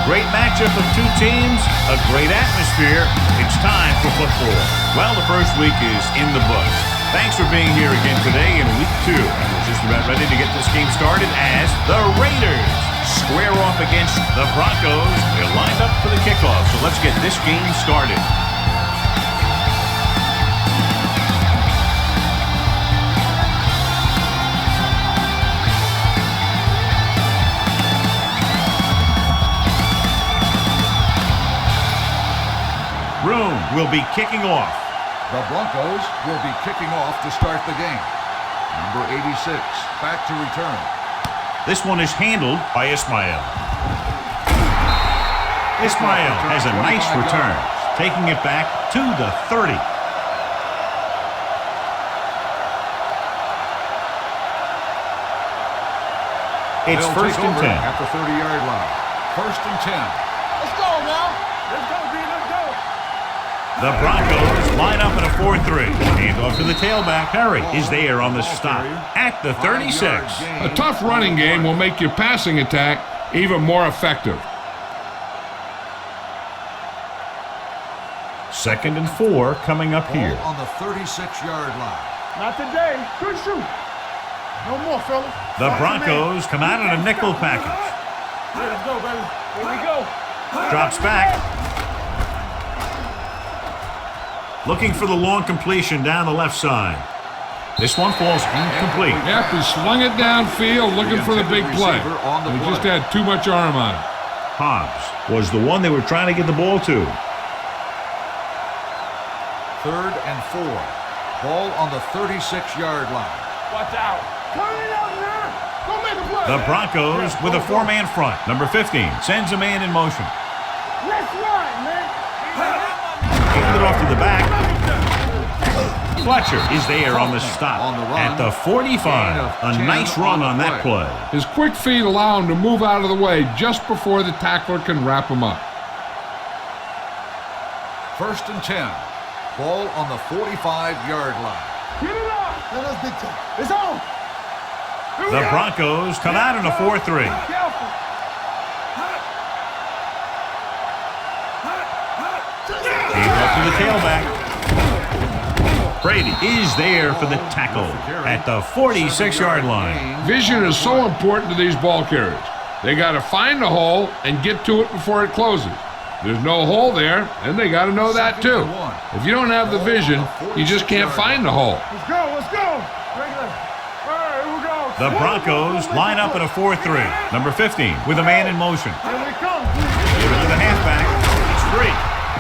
great matchup of two teams, a great atmosphere. It's time for football. Well, the first week is in the books. Thanks for being here again today in week 2. We're just about ready to get this game started as the Raiders square off against the Broncos. They're lined up for the kickoff, so let's get this game started. Room will be kicking off. The Broncos will be kicking off to start the game. Number 86, back to return. This one is handled by Ismail. Ismail has a nice return, taking it back to the 30. It's first and 10. At the 30-yard line. First and 10. Let's go now. Let's go, D. Let's go. The Broncos line up in a 4-3. Hand off to the tailback. Perry is there on the stop at the 36. A tough running game will make your passing attack even more effective. Second and 4 coming up here. On the 36-yard line. Not today. Good shoot. No more, fellas. The Broncos come out in a nickel package. Yeah, let's go, baby. Here we go. Drops back. Looking for the long completion down the left side. This one falls incomplete. Yep, he slung it downfield looking for the big play. He just had too much arm on it. Hobbs was the one they were trying to get the ball to. Third and 4. Ball on the 36-yard line. Watch out. Turn it up, man. Go make a play. The Broncos with a 4-man front. Number 15 sends a man in motion. Let's run, man. Handed it off to the back. Fletcher is there on the stop at the 45. A nice run on that play. His quick feet allow him to move out of the way just before the tackler can wrap him up. First and 10. Ball on the 45-yard line. Get it up. That's big time. It's on. The Broncos come out in a 4-3. Careful. Hand off to the tailback. Brady is there for the tackle at the 46-yard line. Vision is so important to these ball carriers. They got to find the hole and get to it before it closes. There's no hole there, and they got to know that too. If you don't have the vision, you just can't find the hole. Let's go. Let's go. All right, here we go. The Broncos line up in a 4-3. Number 15 with a man in motion. Here we come. Give it to the halfback. It's free.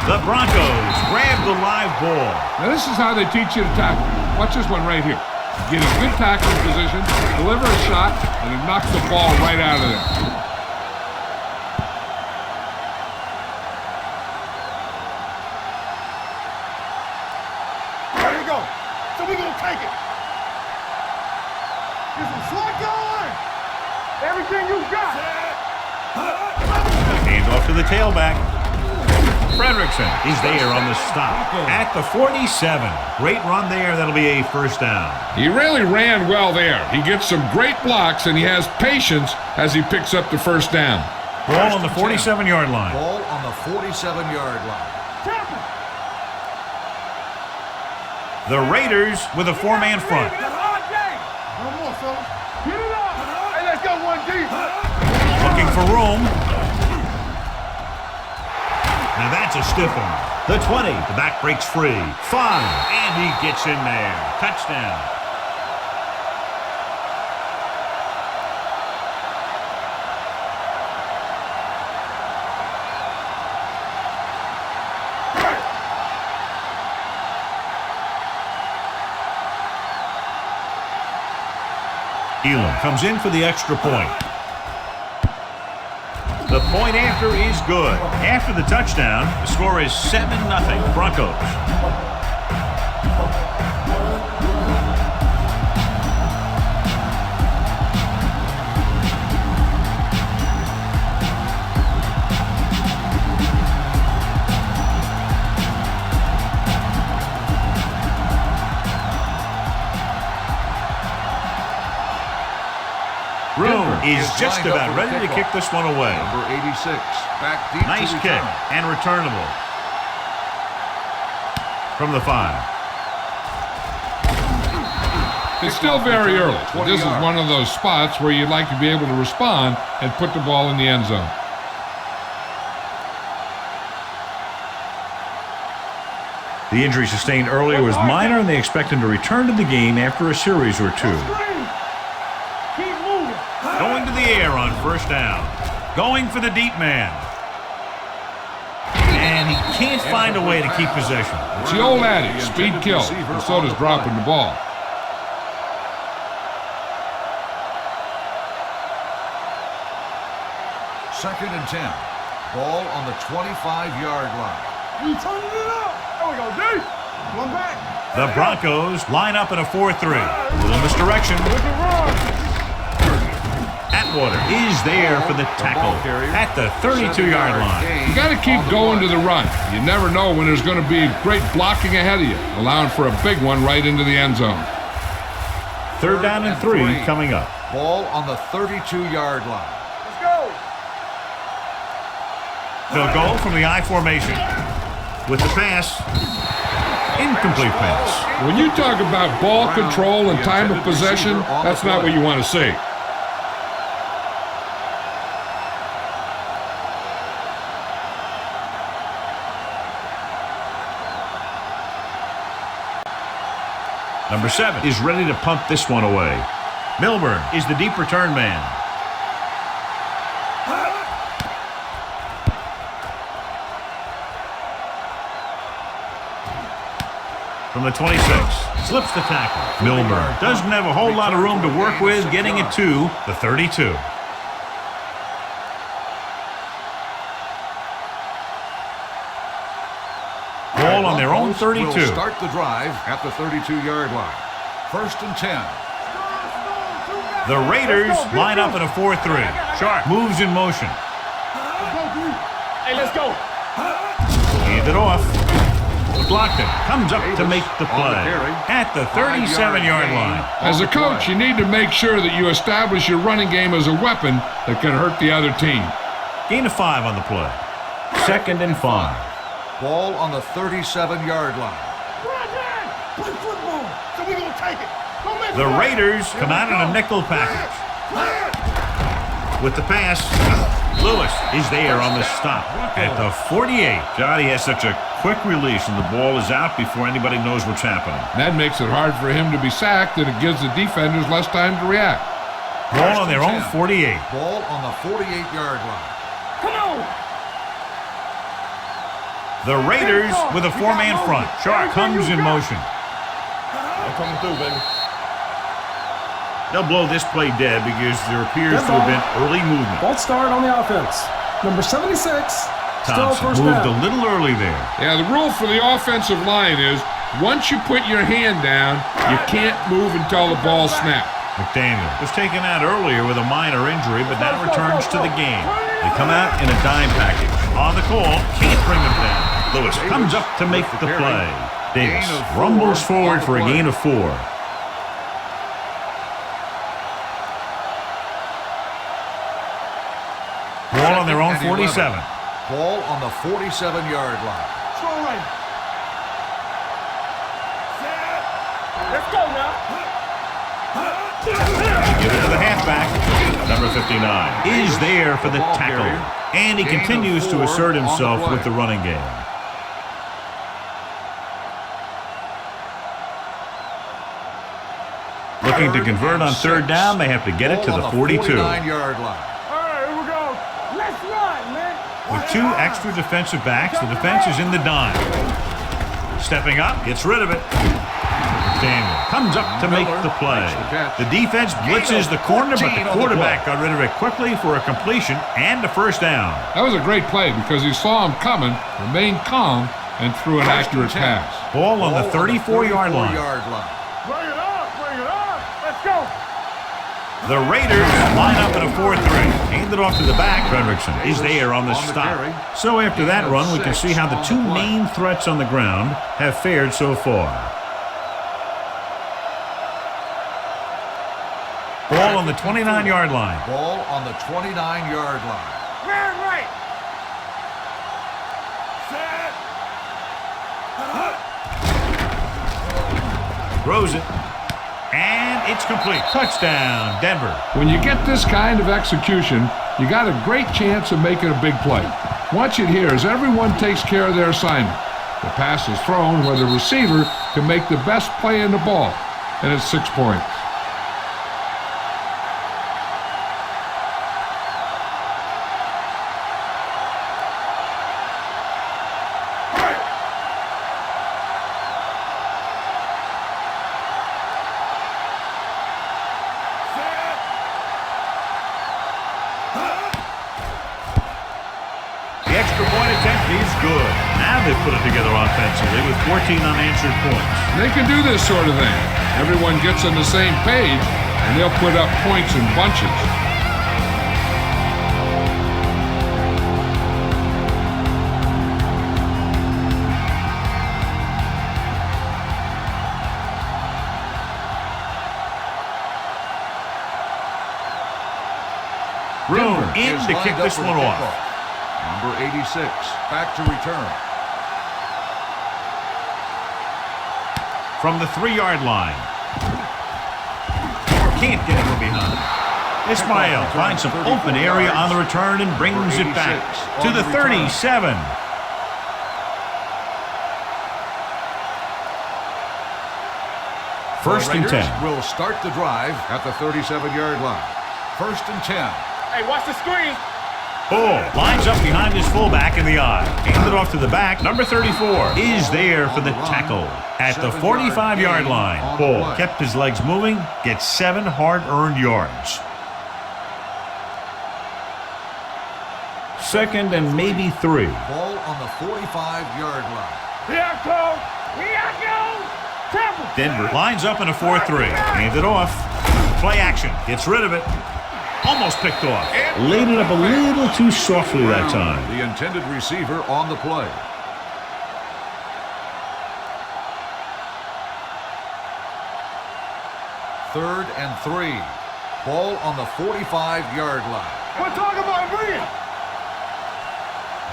The Broncos grab the live ball. Now this is how they teach you to tackle. Watch this one right here. Get a good tackling position, deliver a shot, and it knocks the ball right out of there. There you go. So we're going to take it. Get some slack going. Everything you got. Hand off to the tailback. Fredrickson is there on the stop at the 47. Great run there. That'll be a first down. He really ran well there. He gets some great blocks, and he has patience as he picks up the first down. Ball on the 47-yard line. Ball on the 47-yard line. The Raiders with a 4-man front. No more, fellas. Get it up. Hey, let's go one deep. Looking for room. Now that's a stiff one. The 20. The back breaks free. 5. And he gets in there. Touchdown. Elam comes in for the extra point. The point after is good. After the touchdown, the score is 7-0 Broncos. Room is just about ready to kick this one away. Number 86, back deep. Nice kick and returnable from the 5. It's still very early, but this is one of those spots where you'd like to be able to respond and put the ball in the end zone. The injury sustained earlier was minor, and they expect him to return to the game after a series or 2. Keep moving. Going to the air on first down. Going for the deep man. And he can't find a way to keep possession. It's the old adage, speed kills, and so does dropping the ball. Second and 10. Ball on the 25-yard line. You turning it up. There we go, D. One back. The Broncos line up in a 4-3. Little misdirection. Atwater is there for the tackle at the 32-yard line. You got to keep going to the run. You never know when there's going to be great blocking ahead of you, allowing for a big one right into the end zone. Third down and 3 coming up. Ball on the 32-yard line. Let's go. They'll go from the I formation with the pass. Incomplete pass. When you talk about ball control and time of possession, that's not what you want to see. Number 7 is ready to punt this one away. Milburn is the deep return man. From the 26, slips the tackle. Milburn doesn't have a whole lot of room to work with, getting it to the 32. Ball on their own 32. Will start the drive at the 32-yard line. First and 10. The Raiders line up in a 4-3. Sharp moves in motion. Hey, let's go. Hand it off. Blocked it. Comes up to make the play at the 37-yard line. As a coach, you need to make sure that you establish your running game as a weapon that can hurt the other team. Gain of 5 on the play. Second and 5. Ball on the 37-yard line. Play football, so we're going to take it. The Raiders come out in a nickel package. With the pass, Lewis is there on the stop at the 48. Johnny has such a quick release, and the ball is out before anybody knows what's happening. That makes it hard for him to be sacked, and it gives the defenders less time to react. Ball on their own 48. Ball on the 48-yard line. Come on. The Raiders with a 4-man front. Shark comes in motion. They're coming through, baby. They'll blow this play dead because there appears to have been early movement. False start on the offense. Number 76. Thompson moved a little early there. Yeah, the rule for the offensive line is once you put your hand down, you can't move until the ball snaps. McDaniel was taken out earlier with a minor injury, but now returns to the game. They come out in a dime package. On the call, can't bring them down. Lewis comes up to make the play. Davis rumbles forward for a gain of 4. Ball on their own 47. Ball on the 47-yard line. Strong right. Let's go now. Give it to the halfback. Number 59 is there for the tackle. And he continues to assert himself with the running game. Looking to convert on third down, they have to get it to the 42. 49-yard line. With 2 extra defensive backs, the defense is in the dime. Stepping up, gets rid of it. Daniel comes up to make the play. The defense blitzes the corner, but the quarterback got rid of it quickly for a completion and a first down. That was a great play because he saw him coming, remained calm, and threw an accurate pass. Ball on the 34-yard line. Bring it up, bring it up. Let's go. The Raiders line up in a 4-3. Hand it off to the back. Fredrickson is there on the stop. So after that run, we can see how the 2 main threats on the ground have fared so far. Ball on on the 29-yard line. Ball on the 29-yard line. Man right. Set. Throws it. And it's complete. Touchdown, Denver. When you get this kind of execution, you got a great chance of making a big play. Watch it here as everyone takes care of their assignment. The pass is thrown where the receiver can make the best play in the ball, and it's 6 points. The extra point attempt is good. Now they've put it together offensively with 14 unanswered points. They can do this sort of thing. Everyone gets on the same page, and they'll put up points in bunches. Room Denver in is to lined kick up this for the one off. kickoff. Number 86, back to return. From the 3-yard line. Can't get it from behind. Ismail finds some open area on the return and brings it back to the 37. First and 10. Will start the drive at the 37-yard line. First and 10. Hey, watch the screen. Bull lines up behind his fullback in the eye. Hands it off to the back. Number 34 is there for the tackle at the 45-yard line. Bull kept his legs moving, gets 7 hard-earned yards. Second and maybe 3. Ball on the 45-yard line. Here I go. Here I go. Temple. Denver lines up in a 4-3. Hands it off. Play action. Gets rid of it. Almost picked off. Laid it up a little too softly that time. The intended receiver on the play. Third and 3. Ball on the 45-yard line. We're talking about brilliant.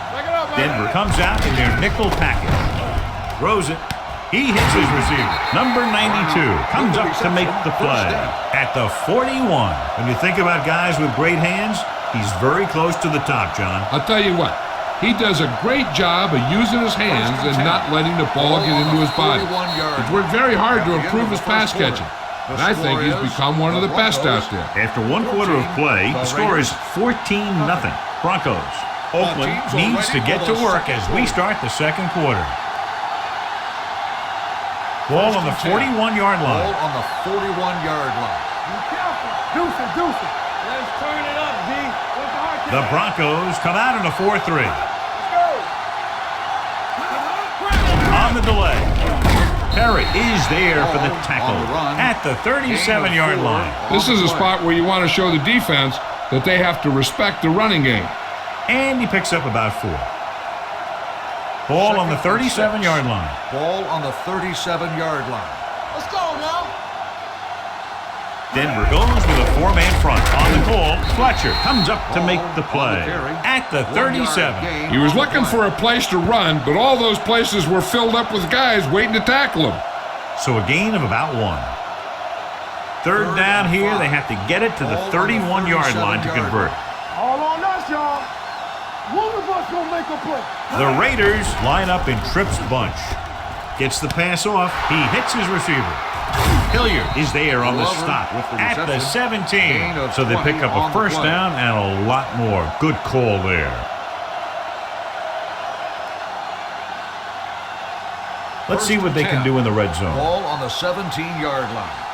Back it up, man. Denver comes out in their nickel package. Throws it. He hits his receiver. Number 92 comes up to make the play at the 41. When you think about guys with great hands, he's very close to the top, John. I'll tell you what, he does a great job of using his hands and not letting the ball get into his body. He's worked very hard to improve his pass catching, and I think he's become one of the best out there. After 1 quarter of play, the score is 14-0. Broncos. Oakland needs to get to work as we start the second quarter. Ball on the 41-yard line. Ball on the 41-yard line. Be careful. Deuce it, deuce it. Let's turn it up, D. What's the heart? The Broncos come out in a 4-3. Let's go. On the delay. Perry is there for the tackle at the 37-yard line. This is a spot where you want to show the defense that they have to respect the running game. And he picks up about 4. Ball on the 37-yard line. Ball on the 37-yard line. Let's go now. Denver goes with a 4-man front. On the call, Fletcher comes up to make the play at the 37. He was looking for a place to run, but all those places were filled up with guys waiting to tackle him. So a gain of about 1. Third down here, they have to get it to the 31-yard line to convert. All on us, y'all. One of us gonna make a play. The Raiders line up in Tripp's bunch. Gets the pass off. He hits his receiver. Hilliard is there on the stop at the 17. So they pick up a first down and a lot more. Good call there. Let's see what they can do in the red zone. Ball on the 17-yard line.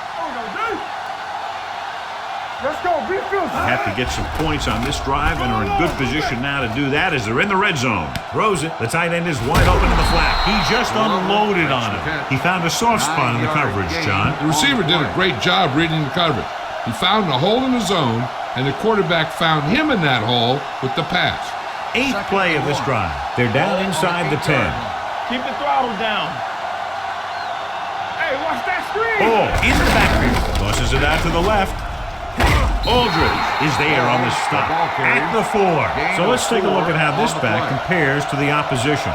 Let's go, be fierce. Have to get some points on this drive and are in good position now to do that as they're in the red zone. Throws it. The tight end is wide open in the flat. He just unloaded on him. He found a soft spot in the coverage, John. The receiver did a great job reading the coverage. He found a hole in the zone, and the quarterback found him in that hole with the pass. 8th play of this drive. They're down inside the 10. Keep the throttle down. Hey, watch that screen. Oh, in the backfield. Tosses it out to the left. Aldridge is there on the stop at the 4. So let's take a look at how this back compares to the opposition.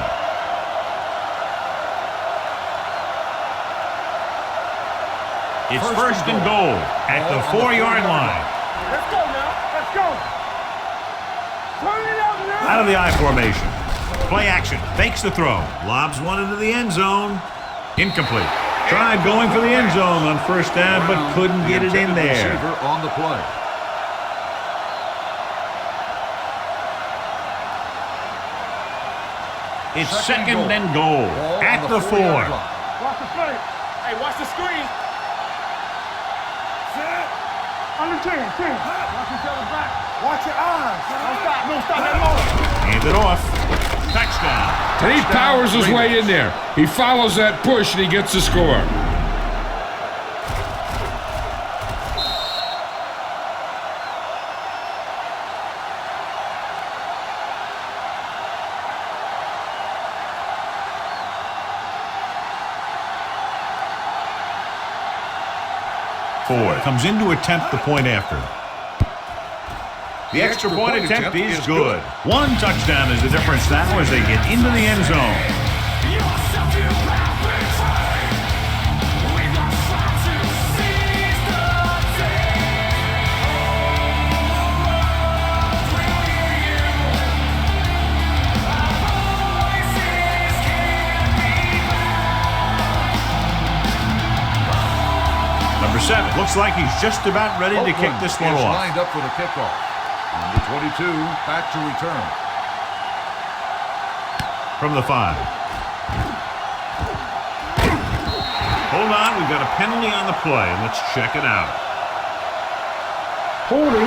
It's first and goal at the 4-yard line. Let's go now. Let's go. Turn it up now. Out of the I formation. Play action. Fakes the throw. Lobs one into the end zone. Incomplete. Tried going for the end zone on first down, but couldn't get it in there. On the play. It's second and goal at the 4. Watch the play. Hey, watch the screen. Under 10. Watch each other back. Watch your eyes. Don't stop that motor. Hand it off. Touchdown. And he powers his way in there. He follows that push and he gets the score. Ford comes in to attempt the point after. The extra point attempt is good. One touchdown is the difference now as they get into the end zone. Number 7 looks like he's just about ready to kick this one off. Lined up for the kickoff. Number 22 back to return. From the 5. Hold on, we've got a penalty on the play. Let's check it out. Holding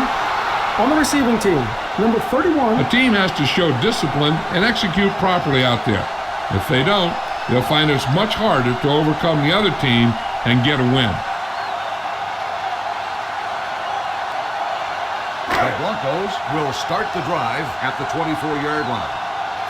on the receiving team. Number 31. A team has to show discipline and execute properly out there. If they don't, they'll find it's much harder to overcome the other team and get a win. The Broncos will start the drive at the 24-yard line.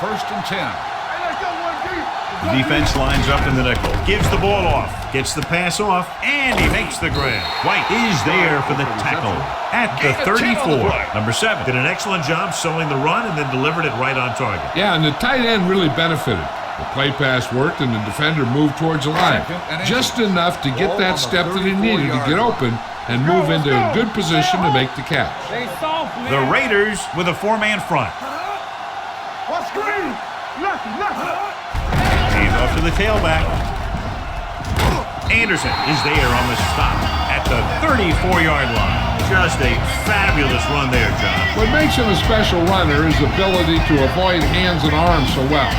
First and 10. Hey, let's go 1 deep. The defense lines up in the nickel. Gives the ball off. Gets the pass off. And he makes the grab. White is there for the tackle at the 34. Number 7 did an excellent job selling the run and then delivered it right on target. Yeah, and the tight end really benefited. The play pass worked and the defender moved towards the line. Just enough to get that step that he needed to get open and move into a good position to make the catch. The Raiders with a 4-man front. Watch screen. Nothing. Hand off to the tailback. Anderson is there on the stop at the 34-yard line. Just a fabulous run there, John. What makes him a special runner is his ability to avoid hands and arms so well.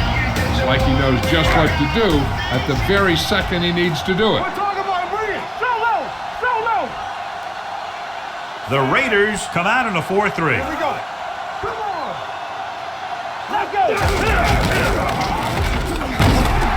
It's like he knows just what to do at the very second he needs to do it. We're talking about bringing. So low. The Raiders come out in a 4-3. Here we go. Come on. Let's go.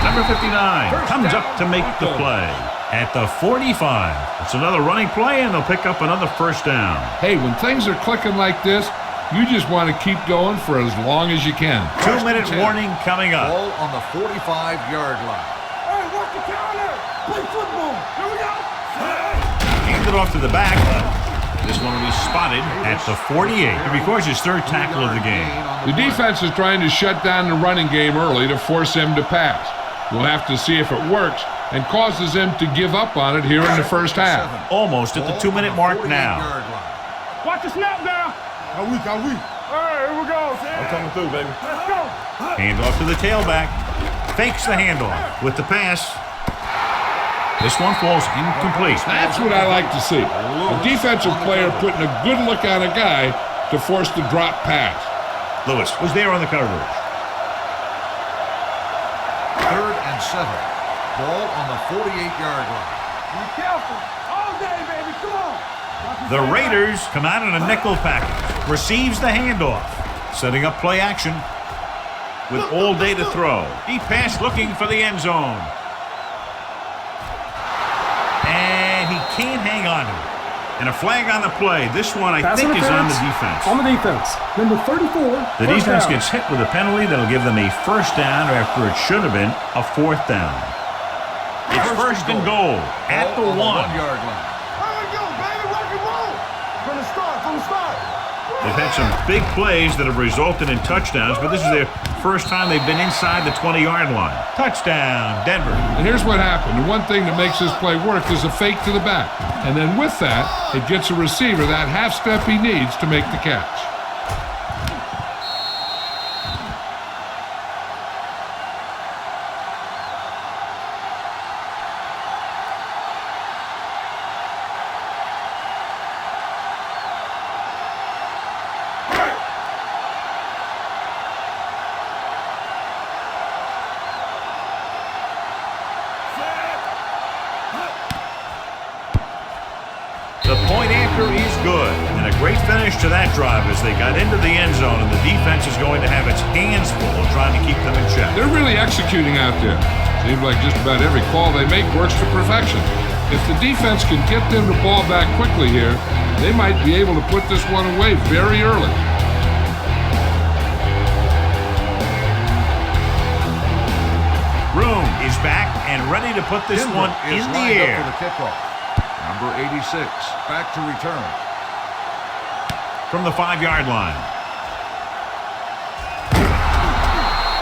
Number 59 comes up to make the play at the 45. It's another running play, and they'll pick up another first down. Hey, when things are clicking like this, you just want to keep going for as long as you can. 2-minute warning coming up. Ball on the 45-yard line. Hey, watch the counter. Play football. Here we go. Hand it off to the back. This one will be spotted at the 48. It'll be, of course, his third tackle of the game. The defense is trying to shut down the running game early to force him to pass. We'll have to see if it works and causes him to give up on it here in the first half. Almost at the 2-minute mark now. Watch the snap now. How weak. All right, here we go. I'm coming through, baby. Let's go. Hand off to the tailback. Fakes the handoff with the pass. This one falls incomplete. That's what I like to see. A defensive player putting a good look on a guy to force the drop pass. Lewis was there on the coverage. 3rd and 7. Ball on the 48-yard line. Be careful. All day, baby. Come on. The Raiders come out in a nickel package. Receives the handoff. Setting up play action with all day to throw. Deep pass looking for the end zone. And he can't hang on to it. And a flag on the play. This one, I think, is on the defense. On the defense. Number 34. The defense gets hit with a penalty that'll give them a first down after it should have been a 4th down. It's first and goal at the 1. 1-yard line. Here we go, baby. Rock and roll. We're going to start. They've had some big plays that have resulted in touchdowns, but this is their first time they've been inside the 20-yard line. Touchdown, Denver. And here's what happened. The one thing that makes this play work is a fake to the back. And then with that, it gets a receiver that half step he needs to make the catch. The point after is good, and a great finish to that drive as they got into the end zone, and the defense is going to have its hands full trying to keep them in check. They're really executing out there. Seems like just about every call they make works to perfection. If the defense can get them the ball back quickly here, they might be able to put this one away very early. Room is back and ready to put this one in the air. For the kickoff. Number 86, back to return. From the 5-yard line.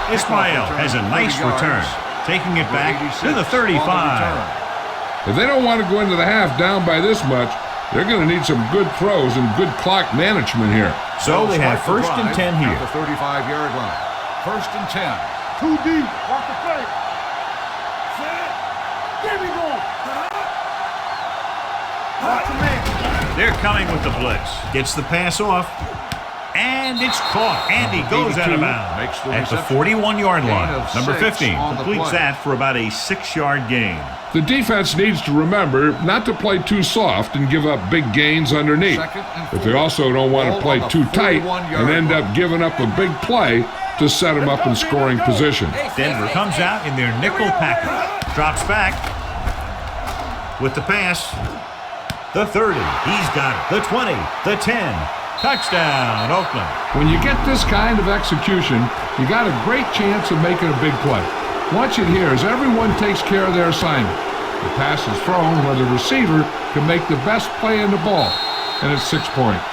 Ismail has a nice return, taking it back to the 35. If they don't want to go into the half down by this much, they're going to need some good throws and good clock management here. So they have first and 10 here. At the 35-yard line. First and 10. Too deep. Watch the play. Set. There we go. Watch the man. They're coming with the blitz. Gets the pass off. And it's caught. And he goes out of bounds at the 41-yard line. Number 15 completes that for about a 6-yard gain. The defense needs to remember not to play too soft and give up big gains underneath. But they also don't want to play too tight and end up giving up a big play to set them up in scoring position. Denver comes out in their nickel package. Drops back with the pass. The 30. He's got it. The 20. The 10. Touchdown, Oakland. When you get this kind of execution, you got a great chance of making a big play. Watch it here as everyone takes care of their assignment. The pass is thrown where the receiver can make the best play in the ball, and it's 6 points.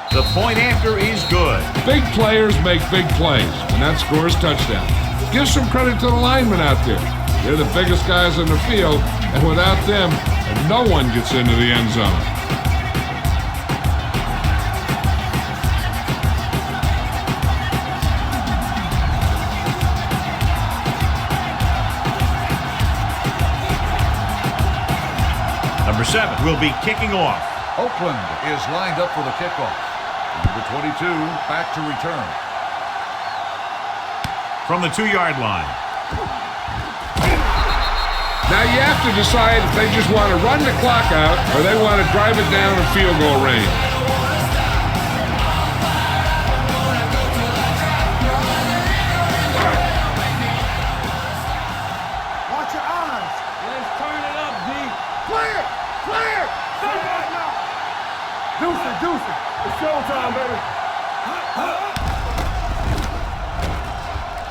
The point after is good. Big players make big plays, and that scores touchdown. Give some credit to the linemen out there. They're the biggest guys on the field, and without them, no one gets into the end zone. Number 7 will be kicking off. Oakland is lined up for the kickoff. Number 22, back to return. From the 2-yard line. Now you have to decide if they just want to run the clock out or they want to drive it down in field goal range. Watch your eyes. Let's turn it up, D. Clear! Clear! Stay back now. Deuce it. It's showtime, baby.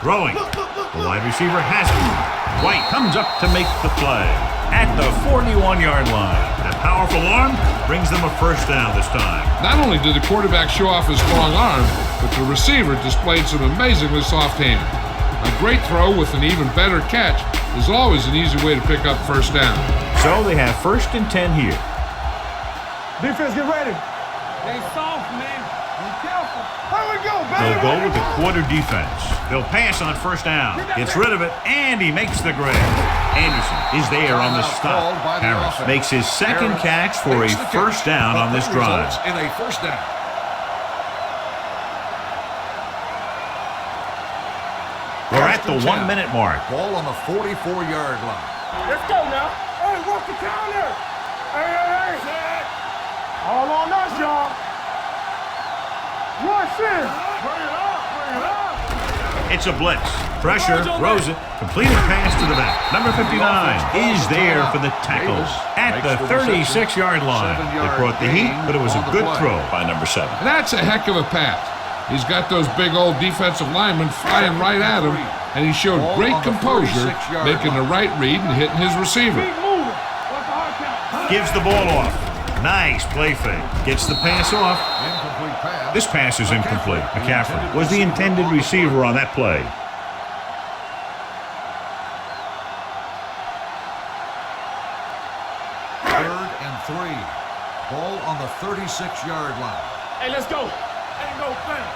Throwing. The wide receiver has it. White comes up to make the play at the 41-yard line. That powerful arm brings them a first down this time. Not only did the quarterback show off his strong arm, but the receiver displayed some amazingly soft hands. A great throw with an even better catch is always an easy way to pick up first down. So they have first and 10 here. Defense, get ready. They soft, man. Be careful. Here we go, baby. They'll go with the quarter defense. They'll pass on first down. Gets rid of it, and he makes the grab. Anderson is there on the stop. Harris makes his second catch for a first down on this drive. In a first down. We're at the 1-minute mark. Ball on the 44-yard line. Let's go now. Hey, work the counter. Hey. All on us, y'all. Rush in. Bring it up. It's a blitz. Pressure, throws it. Completed pass to the back. Number 59 is there for the tackle at the 36-yard line. They brought the heat, but it was a good throw by number 7. That's a heck of a pass. He's got those big old defensive linemen flying right at him, and he showed great composure, making the right read and hitting his receiver. Gives the ball off. Nice play fake. Gets the pass off. This pass is incomplete. McCaffrey was the intended receiver on that play. Third and 3. Ball on the 36-yard line. Hey, let's go. Ain't no thing.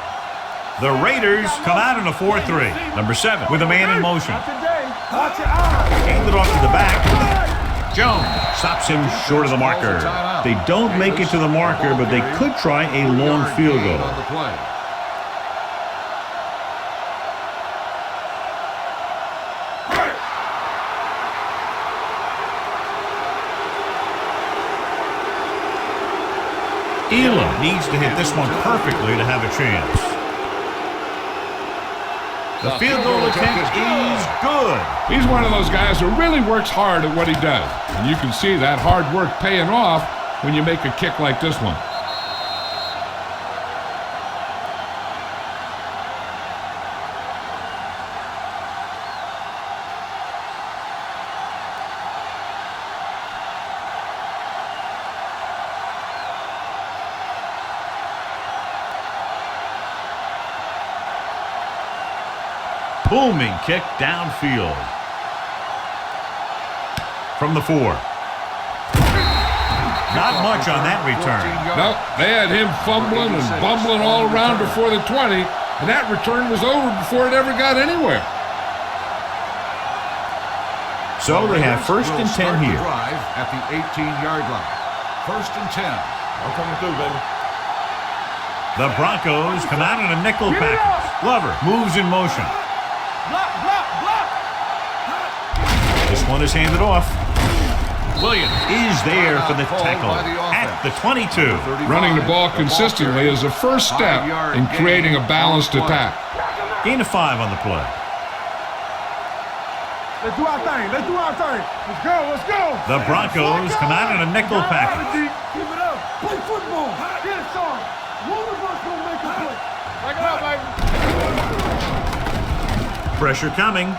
The Raiders come out in a 4-3. Number 7 with a man in motion. Not today. Watch your eyes. Hand it off to the back. Jones stops him short of the marker. They don't make it to the marker, but they could try a long field goal. Elam needs to hit this one perfectly to have a chance. The field goal attempt is good. He's one of those guys who really works hard at what he does. And you can see that hard work paying off when you make a kick like this one. Booming kick downfield. From the 4. Not much on that return. No, they had him fumbling and bumbling all around before the 20, and that return was over before it ever got anywhere. So they have first and 10 here. At the 18-yard line. First and 10. I'm coming through, baby. The Broncos come out in a nickel package. Glover moves in motion. Block, block, block. This one is handed off. Williams is there for the tackle at the 22. Running the ball consistently is the first step in creating a balanced attack. Gain of 5 on the play. Let's do our thing. Let's do our thing. Let's go. Let's go. The Broncos come out in a nickel package. Keep it up. Play football. Get it, son. One of us gonna make a play. Back it up, baby. Pressure coming.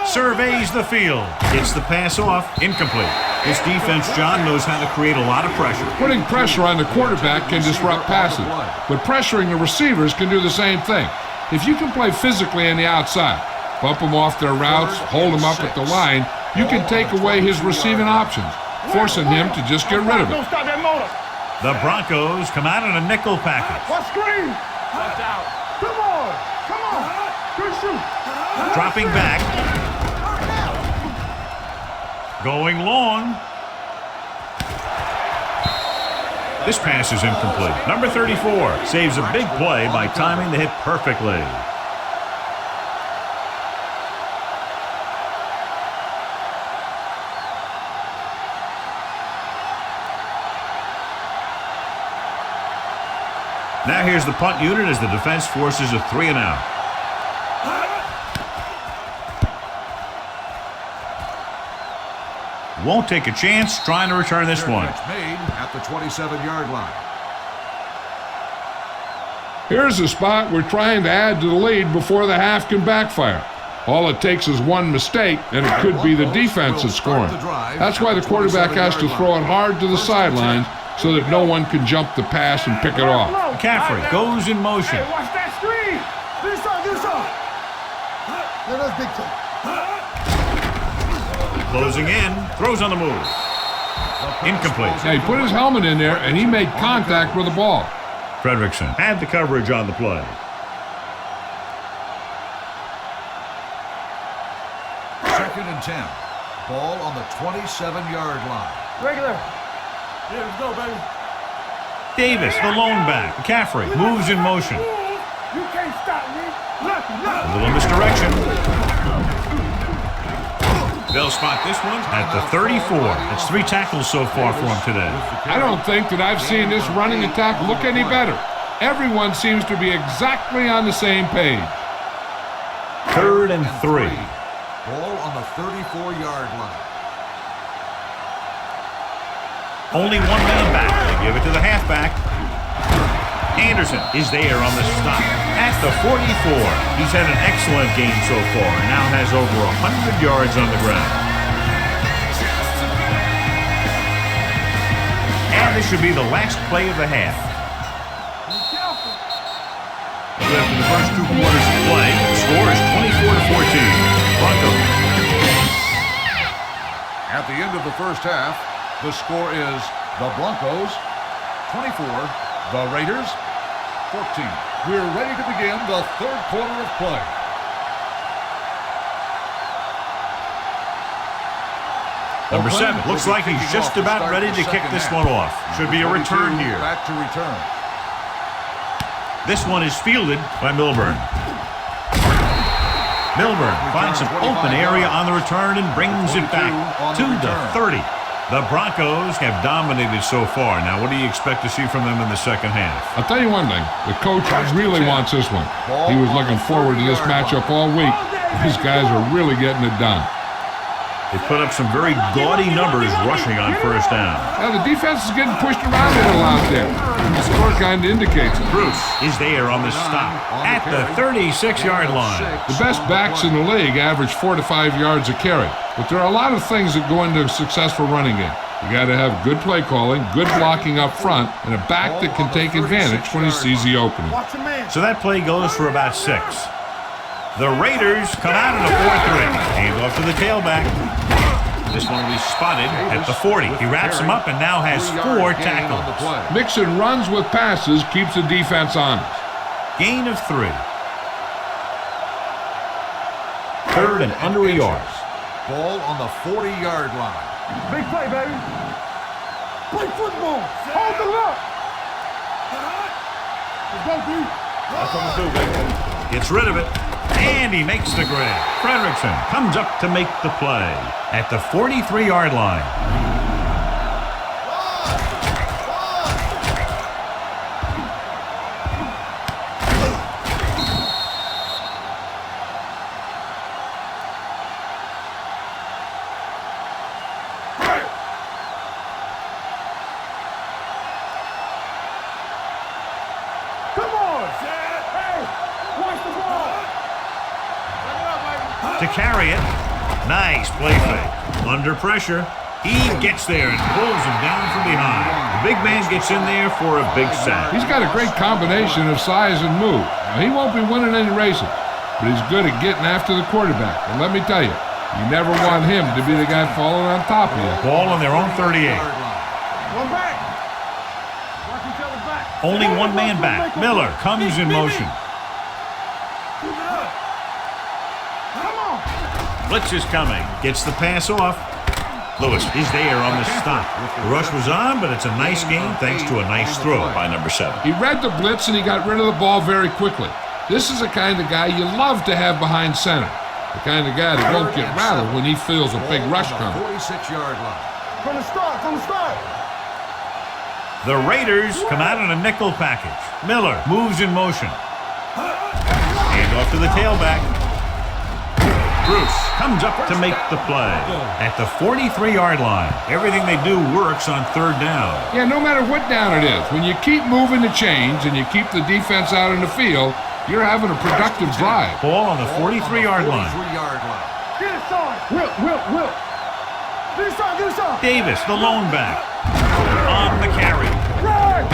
Surveys the field. Gets the pass off. Incomplete. This defense, John, knows how to create a lot of pressure. Putting pressure on the quarterback can disrupt passes, but pressuring the receivers can do the same thing. If you can play physically on the outside, bump them off their routes, hold them up at the line, you can take away his receiving options, forcing him to just get rid of it. Don't stop that motor. The Broncos come out in a nickel package. What screen? Watch out. Come on. Come on. Good shoot. Dropping back. Going long. This pass is incomplete. Number 34 saves a big play by timing the hit perfectly. Now here's the punt unit as the defense forces a 3-and-out. Won't take a chance trying to return this one. Made at the 27-yard line. Here's a spot we're trying to add to the lead before the half can backfire. All it takes is one mistake, and it could be the defense that's scoring. That's why the quarterback has to throw it hard to the sidelines so that no one can jump the pass and pick it off. McCaffrey goes in motion. Hey, watch that screen. Do something. Let us dictate. Closing in, throws on the move. Incomplete. Yeah, he put his helmet in there, and he made contact with the ball. Fredrickson had the coverage on the play. Second and 10. Ball on the 27-yard line. Regular. Yeah, let's go, baby. Davis, the lone back. McCaffrey moves in motion. You can't stop me. Look. A little misdirection. They'll spot this one at the 34. That's 3 tackles so far for him today. I don't think that I've seen this running attack look any better. Everyone seems to be exactly on the same page. 3rd and 3. Ball on the 34-yard line. Only one man back. They give it to the halfback. Anderson is there on the stop at the 44. He's had an excellent game so far and now has over 100 yards on the ground. And this should be the last play of the half. So after the first 2 quarters of play, the score is 24-14. Broncos. At the end of the first half, the score is the Broncos 24, the Raiders 14. We're ready to begin the 3rd quarter of play. Number 7 looks like he's just about ready to kick this one off. Should be a return here. Back to return. This one is fielded by Milburn. Milburn finds an open area on the return and brings it back to the 30. The Broncos have dominated so far. Now, what do you expect to see from them in the second half? I'll tell you one thing. The coach really wants this one. He was looking forward to this matchup all week. These guys are really getting it done. They put up some very gaudy numbers rushing on first down. Now, the defense is getting pushed around a little out there. The score kind of indicates it. Bruce is there on the stop at the 36-yard line. The best backs in the league average 4 to 5 yards a carry. But there are a lot of things that go into a successful running game. You got to have good play calling, good blocking up front, and a back that can take advantage when he sees the opening. So that play goes for about 6. The Raiders come out in a 4-3. Hand off to the tailback. This one will be spotted at the 40. He wraps him up and now has 4 tackles. Mixing runs with passes keeps the defense honest. Gain of 3. 3rd and under a yard. Ball on the 40-yard line. Big play, baby. Play football. Hold the look. Let's go, dude. That's what we do, baby. Gets rid of it. And he makes the grab. Frederickson comes up to make the play at the 43-yard line. Come on, Chad. Hey, watch the ball. To carry it. Nice play fake. Under pressure. He gets there and pulls him down from behind. The big man gets in there for a big sack. He's got a great combination of size and move. Now, he won't be winning any races, but he's good at getting after the quarterback. And let me tell you, you never want him to be the guy falling on top of you. Ball on their own 38. One back. Watch each other back. Only one man back. Miller comes in motion. Keep it up. Come on. Blitz is coming. Gets the pass off. Lewis is there on the stop. The rush was on, but it's a nice game thanks to a nice throw by number 7. He read the blitz and he got rid of the ball very quickly. This is the kind of guy you love to have behind center. The kind of guy that won't get rattled when he feels a big rush coming. 46-yard line. From the start. The Raiders come out in a nickel package. Miller moves in motion. Hand off to the tailback. Bruce comes up to make the play at the 43-yard line. Everything they do works on 3rd down. Yeah, no matter what down it is, when you keep moving the chains and you keep the defense out in the field, you're having a productive drive. Ball on the 43-yard line. Get it, son. Will. Get it, son. Davis, the lone back, on the carry. Run.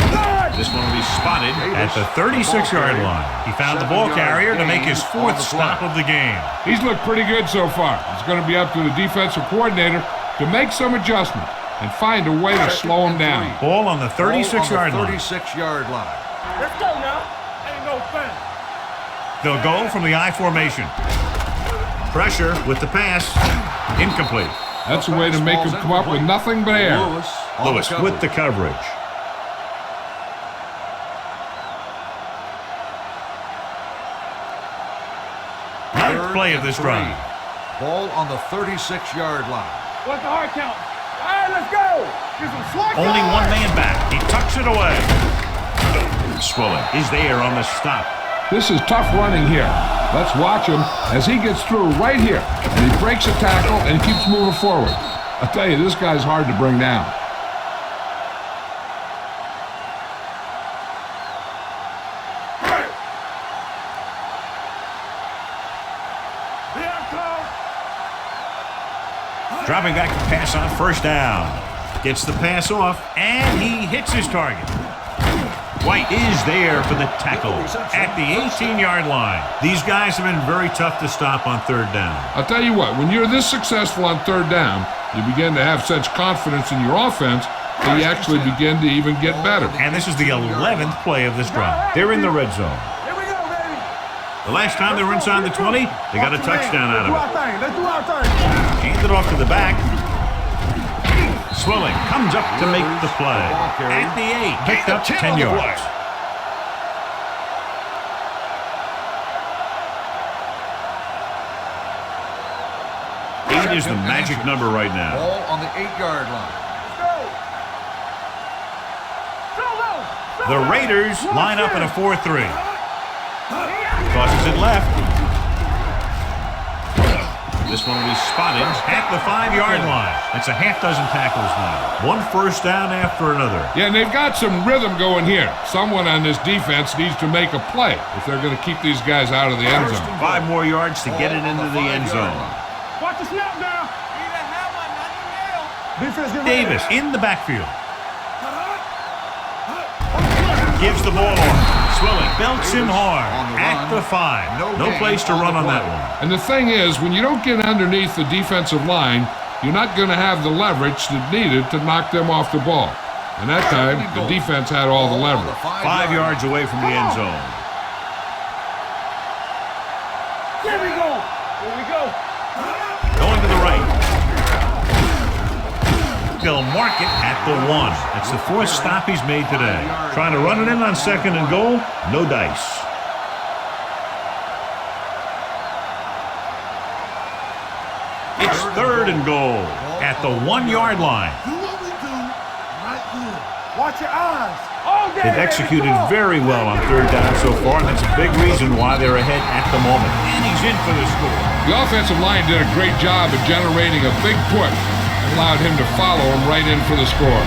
This one will be spotted at the 36-yard line. He found the ball carrier to make his 4th stop of the game. He's looked pretty good so far. It's going to be up to the defensive coordinator to make some adjustments and find a way to slow him down. Ball on the 36-yard line. 36-yard line. Let's go now. Ain't no thing. They'll go from the I formation. Pressure with the pass. Incomplete. That's a way to make him come up with nothing but air. Lewis with the coverage. Ninth play of this drive. Ball on the 36-yard line. What's the hard count? All right, let's go. Get some slack. Only one man back. He tucks it away. Swilling is there on the stop This is tough running here. Let's watch him as he gets through right here. And he breaks a tackle and keeps moving forward. I'll tell you, this guy's hard to bring down. Dropping back to pass on first down. Gets the pass off, and he hits his target. White is there for the tackle at the 18-yard line. These guys have been very tough to stop on third down. I'll tell you what, when you're this successful on third down, you begin to have such confidence in your offense that you actually begin to even get better. And this is the 11th play of this drive. They're in the red zone. Here we go, baby. The last time they were inside the 20, they got a touchdown out of it. Let's do our thing. Hand it off to the back. Swilling comes up to make the play. At the 8, picked up 10 yards. Eight is the magic number right now. Ball on the 8-yard line. The Raiders line up in a 4-3. Tosses it left. This one will be spotted at the 5-yard line. That's a half dozen tackles now. One first down after another. Yeah, and they've got some rhythm going here. Someone on this defense needs to make a play if they're going to keep these guys out of the end zone. 5 more yards to get it into the end zone. Watch the snap now. Defense get ready. Davis in the backfield. Gives the ball off. Swilling belts him hard at the 5. No place to run on that one. And the thing is, when you don't get underneath the defensive line, you're not going to have the leverage that's needed to knock them off the ball. And that time, the defense had all the leverage. 5 yards away from the end zone. Here we go. Here we go. Going to the right. They'll mark it at the 1. That's the 4th stop he's made today. Trying to run it in on 2nd and goal. No dice. It's 3rd and goal at the 1-yard line. Do what we do right here. Watch your eyes. They've executed very well on third down so far, and that's a big reason why they're ahead at the moment. And he's in for the score. The offensive line did a great job of generating a big push. Allowed him to follow him right in for the score.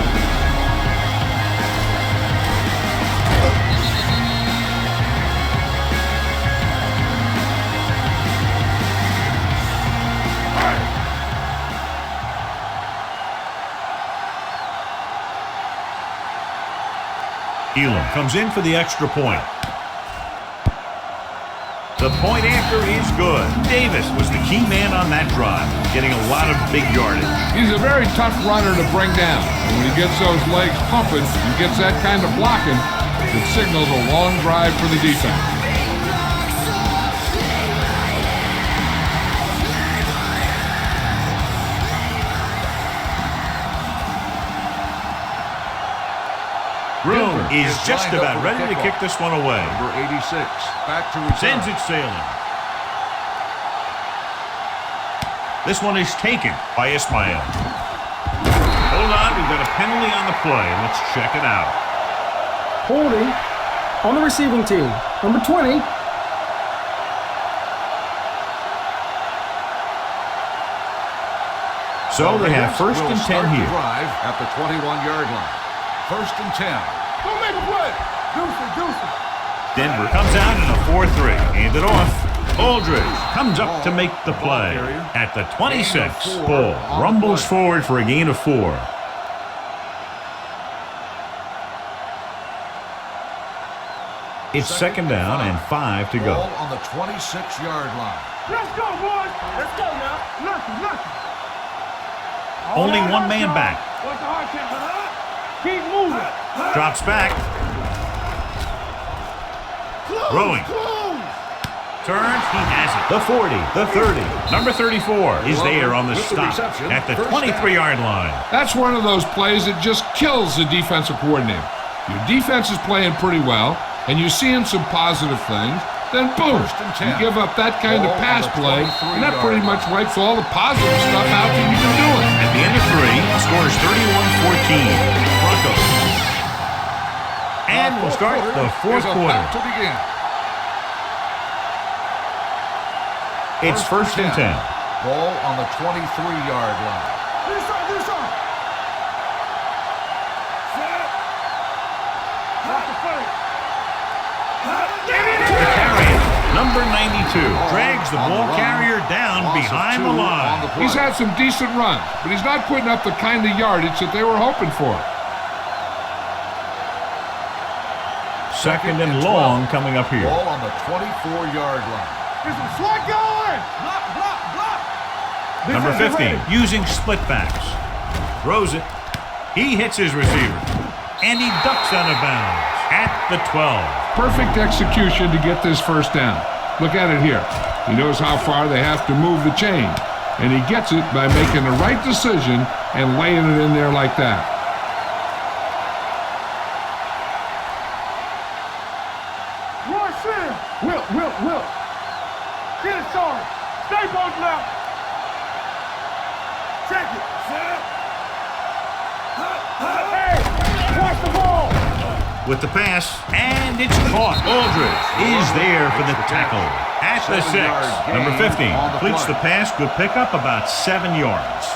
Elam comes in for the extra point. The point after is good. Davis was the key man on that drive, getting a lot of big yardage. He's a very tough runner to bring down. And when he gets those legs pumping and gets that kind of blocking, it signals a long drive for the defense. Room is just about ready to kick this one away. Number 86, back to return. Sends it sailing. This one is taken by Ismail. Hold on, we've got a penalty on the play. Let's check it out. Holding on the receiving team. Number 20. So they have 1st and 10 here. Drive at the 21-yard line. 1st and 10. Don't make a play. Deuce. Denver comes out in a 4-3. Hand it off. Aldridge comes up to make the play at the 26. Ball rumbles forward for a gain of 4. It's 2nd down and 5 to go. Ball on the 26-yard line. Let's go, boys. Let's go now. Nothing. Only one man back. What's the hard count? Keep moving. Drops back. Rowing. Turns. He has it. The 40. The 30. Number 34 is there on the stop at the 23-yard line. That's one of those plays that just kills the defensive coordinator. Your defense is playing pretty well, and you're seeing some positive things. Then boom, you give up that kind of pass play, and that pretty much wipes all the positive stuff out that you've been doing. At the end of 3, the score is 31-14. Broncos. And we'll start the 4th quarter. To begin. It's first and 10. Ball on the 23-yard line. This on. Set. Not the first. The carrier, number 92, drags the ball carrier down behind the line. He's had some decent runs, but he's not putting up the kind of yardage that they were hoping for. Second and long coming up here. Ball on the 24-yard line. There's some slot going. Block. Number 15, using split backs. Throws it. He hits his receiver. And he ducks out of bounds at the 12. Perfect execution to get this first down. Look at it here. He knows how far they have to move the chain. And he gets it by making the right decision and laying it in there like that. Rush in. Will. Get it started. Stay posted out. Check it. Set. Hey, watch the ball. With the pass, and it's caught. Aldridge is there for the tackle at the 6. Number 15 completes the pass. Good pickup, about 7 yards.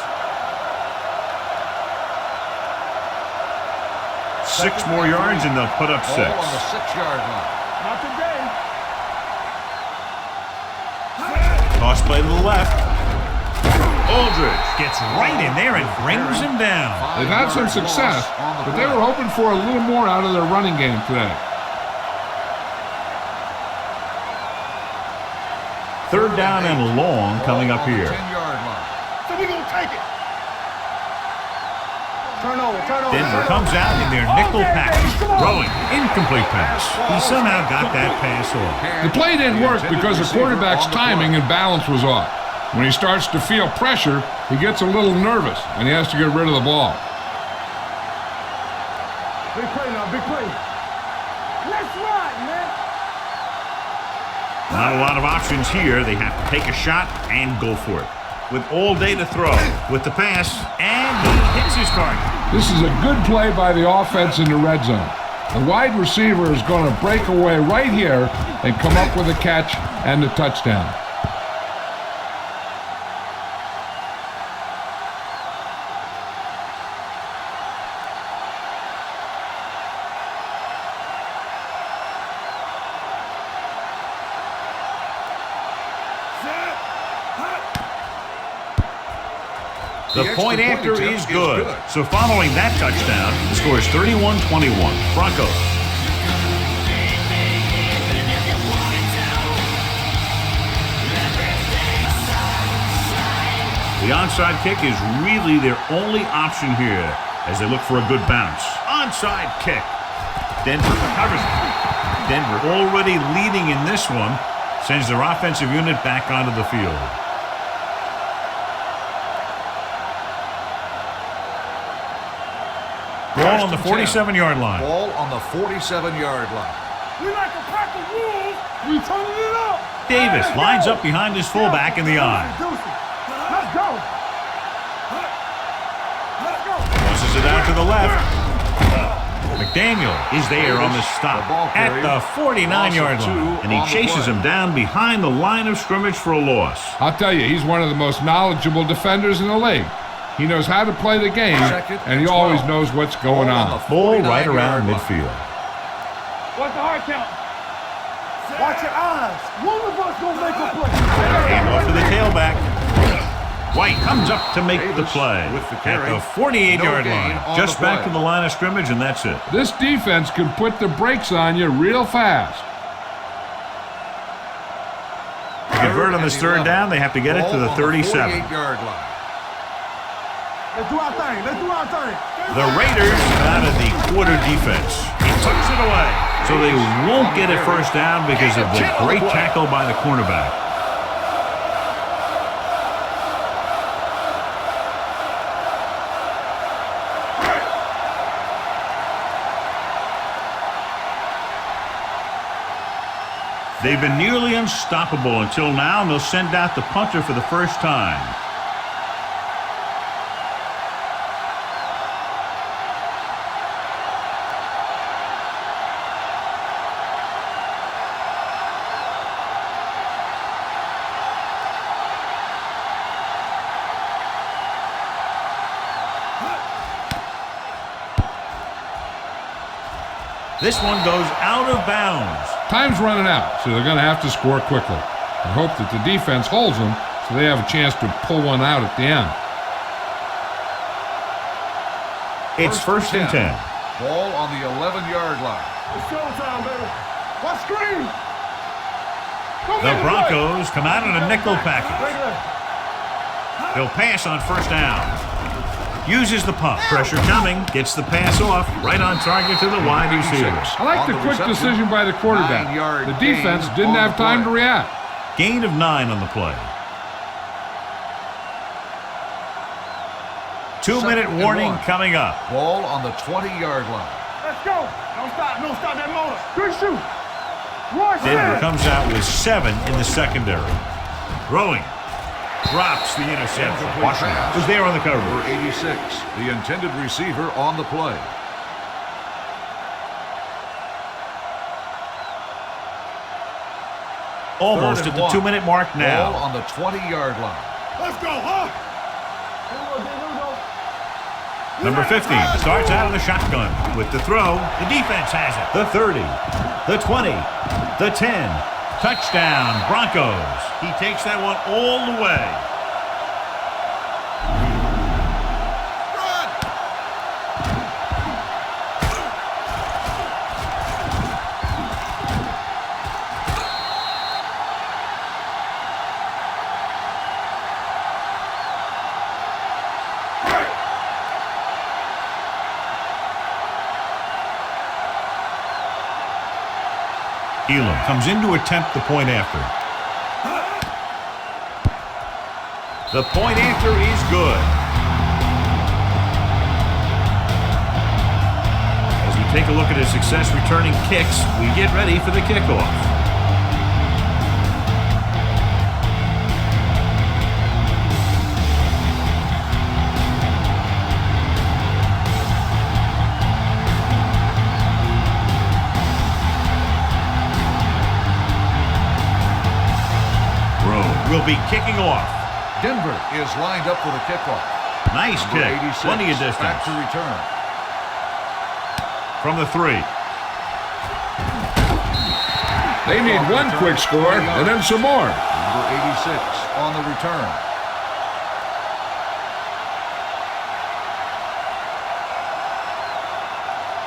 6 more yards, and they'll put up 6. Ball on the 6-yard line. Not today. Toss play to the left. Aldridge gets right in there and brings him down. They've had some success, but they were hoping for a little more out of their running game today. Third down and long coming up here. 10-yard line. So we're going to take it. Turn over. Denver comes out in their nickel package. Throwing. Incomplete pass. He somehow got that pass off. The play didn't work because the quarterback's timing and balance was off. When he starts to feel pressure, he gets a little nervous, and he has to get rid of the ball. Big play now, big play. Let's ride, man. Not a lot of options here. They have to take a shot and go for it. With all day to throw. With the pass, and he hits his target. This is a good play by the offense in the red zone. The wide receiver is going to break away right here and come up with a catch and the touchdown. The point after is good. So following that touchdown, the score is 31-21. Broncos. The onside kick is really their only option here as they look for a good bounce. Onside kick. Denver recovers it. Denver already leading in this one. Sends their offensive unit back onto the field. Ball on the 47-yard line. Ball on the 47-yard line. We like to crack the rules. We turning it up. Davis lines up behind his fullback in the eye. Let's go. Tosses it out to the left. McDaniel is there on the stop at the 49-yard line. And he chases him down behind the line of scrimmage for a loss. I'll tell you, he's one of the most knowledgeable defenders in the league. He knows how to play the game, and he always knows what's going on. Ball right around midfield. What's the hard count? Watch your eyes. One of us gonna make a play. Hand off to the tailback. White comes up to make the play at the 48-yard line. Just back to the line of scrimmage, and that's it. This defense can put the brakes on you real fast. To convert on this third down, they have to get it to the 37. 48-yard line. Let's do our thing. The Raiders out of the quarter defense. He tucks it away. So they won't get a first down because of the great tackle by the cornerback. They've been nearly unstoppable until now, and they'll send out the punter for the first time. This one goes out of bounds. Time's running out, so they're going to have to score quickly and hope that the defense holds them so they have a chance to pull one out at the end. It's first and 10. Ball on the 11-yard line. It's showtime, baby. What screen? The Broncos come out in a nickel package. He'll pass on first down. Uses the pump. Pressure coming. Gets the pass off. Right on target to the wide receivers. I like the quick decision by the quarterback. The defense didn't have time to react. Gain of 9 on the play. 2-minute warning coming up. Ball on the 20-yard line. Let's go. Don't stop that motor. Good shoot. Denver comes out with 7 in the secondary. Throwing. Drops the interception. Washington was there on the cover. Number 86, the intended receiver on the play. Almost at the 2-minute mark now. Ball on the 20-yard line. Let's go, huh? Number 50 starts out of the shotgun with the throw. The defense has it. The 30, the 20, the 10. Touchdown, Broncos. He takes that one all the way. Elam comes in to attempt the point after. The point after is good. As we take a look at his success returning kicks, we get ready for the kickoff. Will be kicking off. Denver is lined up for the kickoff. Nice kick. 86, Plenty of distance. back to return. From the 3. They need one quick score and then some more. Number 86 on the return.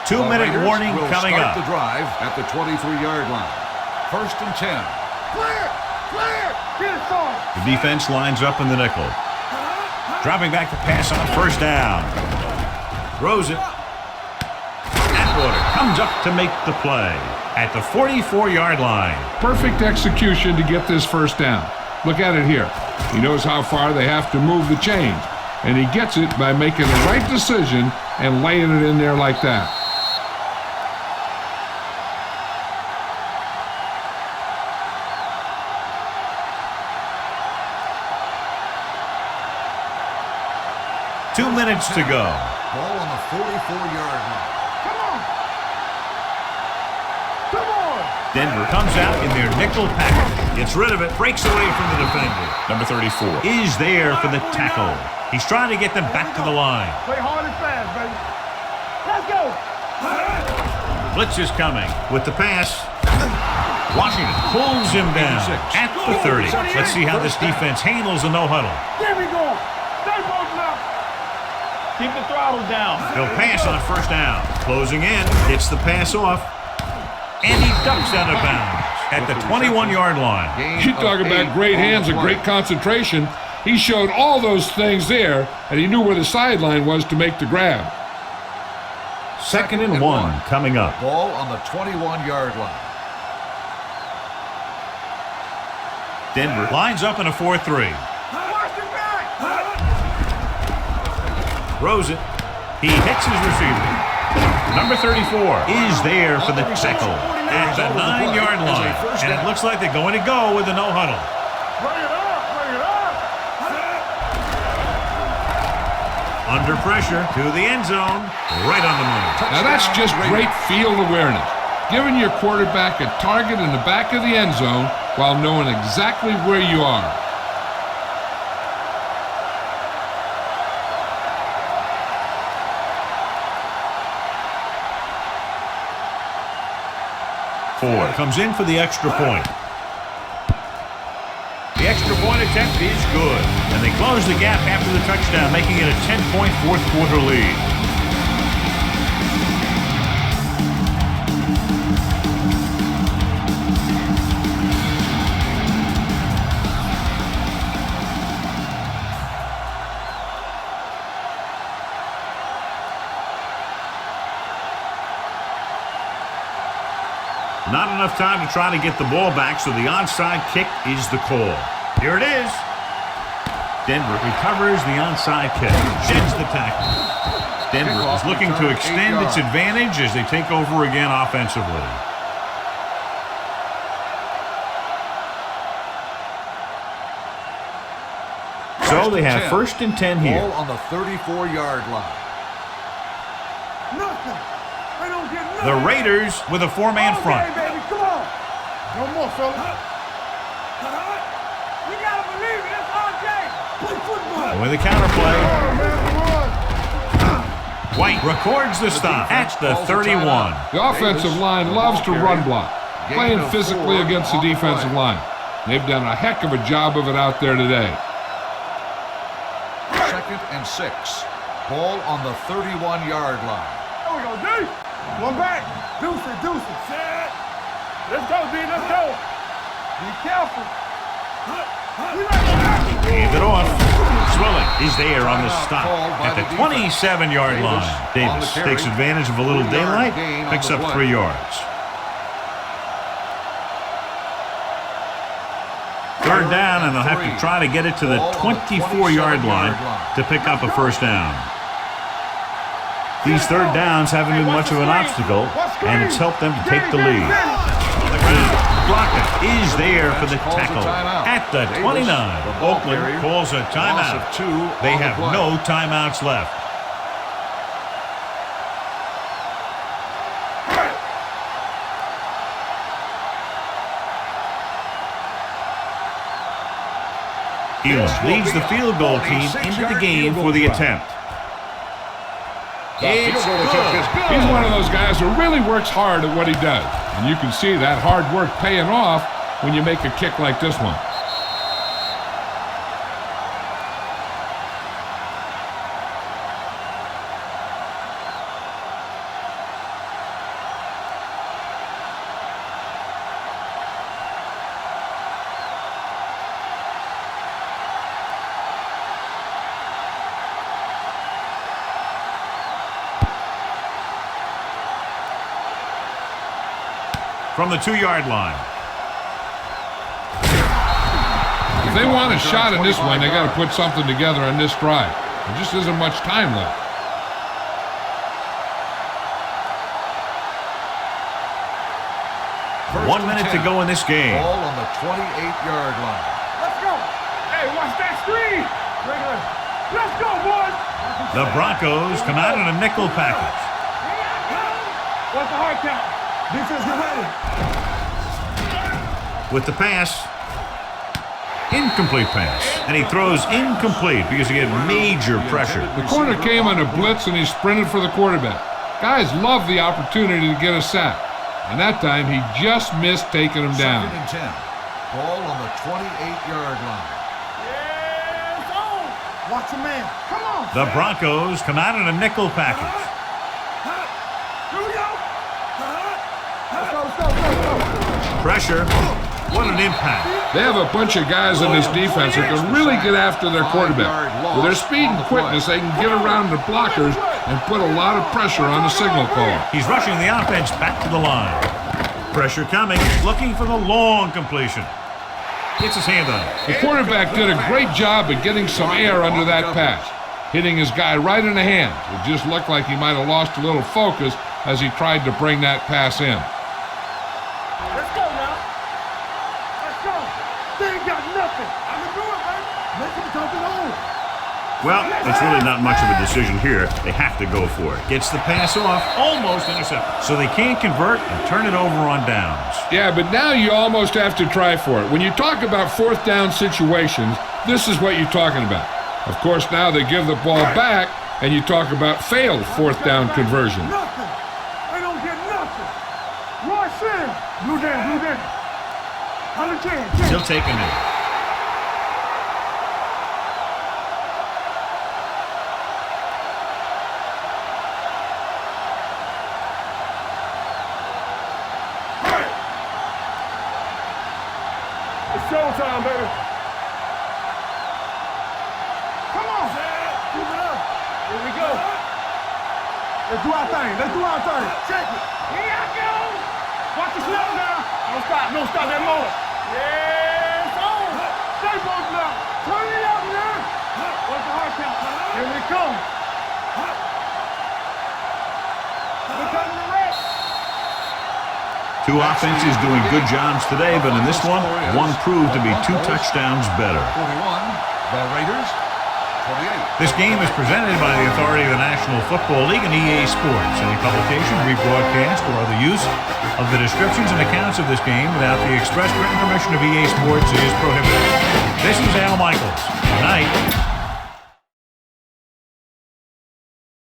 Two-minute warning coming up. The drive at the 23-yard line. First and 10. Clear! Clear! Get it started! The defense lines up in the nickel. Dropping back to pass on first down. Throws it. Atwater comes up to make the play at the 44-yard line. Perfect execution to get this first down. Look at it here. He knows how far they have to move the chains, and he gets it by making the right decision and laying it in there like that. Two minutes to go. Ball on the 44-yard line. Come on! Come on! Denver comes out in their nickel package. Gets rid of it. Breaks away from the defender. Number 34 is there for the tackle. He's trying to get them back to the line. Play hard and fast, baby. Let's go! Blitz is coming with the pass. Washington pulls him down at the 30. Let's see how this defense handles the no-huddle. There we go! Stay focused now! Keep the throttle down. He'll pass on first down. Closing in. Gets the pass off. And he ducks out of bounds at the 21-yard line. You talk about great hands and great concentration. He showed all those things there, and he knew where the sideline was to make the grab. Second and 1 coming up. Ball on the 21-yard line. Denver lines up in a 4-3. Throws it. He hits his receiver. Number 34 is there for the tackle at the 9-yard line. And it looks like they're going to go with the no-huddle. Bring it up! Bring it up! Under pressure to the end zone. Right on the money. Now that's just great field awareness. Giving your quarterback a target in the back of the end zone while knowing exactly where you are. 4 comes in for the extra point. The extra point attempt is good, and they close the gap after the touchdown, making it a 10-point fourth quarter lead. Not enough time to try to get the ball back, so the onside kick is the call. Here it is. Denver recovers the onside kick. Sheds the tackle. Denver is looking to extend its advantage as they take over again offensively. So they have 1st and 10 here. Ball on the 34-yard line. Nothing. I don't get nothing. The Raiders with a 4-man front. Okay, baby, come on. No more, fella. We gotta believe it. It's RJ. Play football. With a counterplay. Run, man, run. White records the stop at the 31. The offensive line loves to run block, playing physically against the defensive line. They've done a heck of a job of it out there today. 2nd and 6. Ball on the 31-yard line. There we go, D. One back. Deuce it. Set. Let's go, D. Let's go. Be careful. Hand it off. Swilling is there on the stop at the 27-yard line. Davis takes advantage of a little daylight, picks up 3 yards. 3rd down, and they'll have to try to get it to the 24-yard line to pick up a first down. These 3rd downs haven't been much of an obstacle, and it's helped them to take the lead. On the ground, Blocker is there for the tackle at the 29. Oakland calls a timeout. They have no timeouts left. Elam leads the field goal team into the game for the attempt. It's good. He's one of those guys who really works hard at what he does. And you can see that hard work paying off when you make a kick like this one. From the 2-yard line. If they want a shot in this one, they got to put something together on this drive. There just isn't much time left. First 1 minute to go in this game. Ball on the 28-yard line. Let's go. Hey, watch that screen. Let's go, boys. The Broncos come out in a nickel package. What's the hard count? Defense, get ready. With the pass. Incomplete pass. And he throws incomplete because he had major pressure. The corner came on a blitz and he sprinted for the quarterback. Guys love the opportunity to get a sack. And that time he just missed taking him down. 2nd and 10. Ball on the 28-yard line. Yeah, it's on. Watch your man. Come on. The Broncos come out in a nickel package. Here we go. Let's go. Pressure. What an impact. They have a bunch of guys in this defense that can really get after their quarterback. With their speed and quickness, they can get around the blockers and put a lot of pressure on the signal caller. He's rushing the offense back to the line. Pressure coming, looking for the long completion. Gets his hand on it. The quarterback did a great job of getting some air under that pass, hitting his guy right in the hand. It just looked like he might have lost a little focus as he tried to bring that pass in. Let's go now. Let's go. They ain't got nothing. I can do it, baby. Make them something home. Well, it's really not much of a decision here. They have to go for it. Gets the pass off, almost intercepted. So they can't convert and turn it over on downs. Yeah, but now you almost have to try for it. When you talk about 4th down situations, this is what you're talking about. Of course, now they give the ball back, and you talk about failed 4th down conversion. Nothing. They don't get nothing. Rush Shit. Blue down. 110. Still taking it. It's showtime, baby. Come on. Keep it up. Here we go. Let's do our thing. Check it. Here I go. Watch the slow now. Don't stop that motor. Yes, on. Stay both now. Turn it up now. What's the hard count? Here we come. We're coming to rest. Two offenses doing good jobs today, but in this one proved to be 2 touchdowns better. 41, the Raiders, 28. This game is presented by the authority of the National Football League and EA Sports. Any publication, rebroadcast, or other use of the descriptions and accounts of this game without the express written permission of EA Sports is prohibited. This is Al Michaels. Good night.